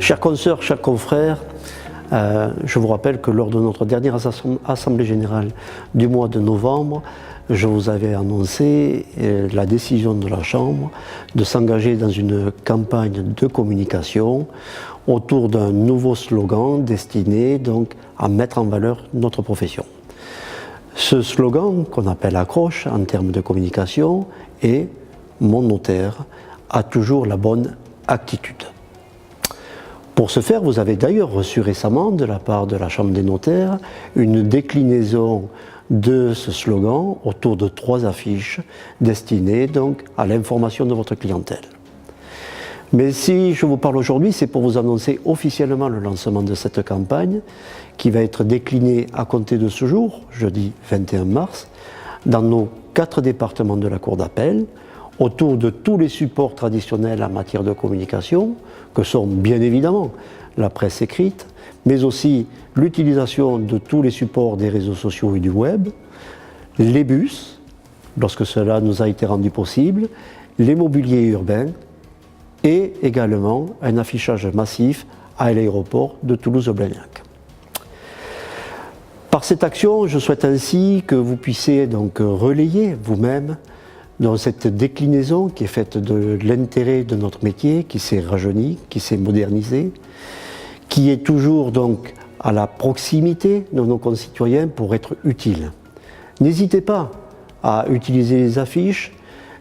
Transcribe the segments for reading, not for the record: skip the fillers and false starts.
Chers consoeurs, chers confrères, je vous rappelle que lors de notre dernière Assemblée Générale du mois de novembre, je vous avais annoncé la décision de la Chambre de s'engager dans une campagne de communication autour d'un nouveau slogan destiné donc à mettre en valeur notre profession. Ce slogan, qu'on appelle accroche en termes de communication, est « Mon notaire a toujours la bonne attitude ». Pour ce faire, vous avez d'ailleurs reçu récemment de la part de la Chambre des notaires une déclinaison de ce slogan autour de 3 affiches destinées donc à l'information de votre clientèle. Mais si je vous parle aujourd'hui, c'est pour vous annoncer officiellement le lancement de cette campagne qui va être déclinée à compter de ce jour, jeudi 21 mars, dans nos 4 départements de la Cour d'appel, autour de tous les supports traditionnels en matière de communication, que sont bien évidemment la presse écrite, mais aussi l'utilisation de tous les supports des réseaux sociaux et du web, les bus, lorsque cela nous a été rendu possible, les mobiliers urbains et également un affichage massif à l'aéroport de Toulouse-Blagnac. Par cette action, je souhaite ainsi que vous puissiez donc relayer vous-même dans cette déclinaison qui est faite de l'intérêt de notre métier, qui s'est rajeuni, qui s'est modernisé, qui est toujours donc à la proximité de nos concitoyens pour être utile. N'hésitez pas à utiliser les affiches,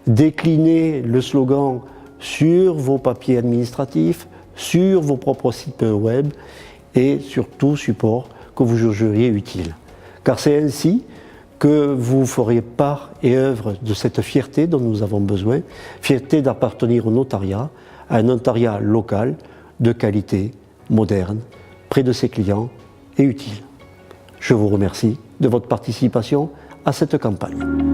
décliner le slogan sur vos papiers administratifs, sur vos propres sites web et sur tout support que vous jugeriez utile. Car c'est ainsi que vous feriez part et œuvre de cette fierté dont nous avons besoin, fierté d'appartenir au notariat, à un notariat local, de qualité, moderne, près de ses clients et utile. Je vous remercie de votre participation à cette campagne.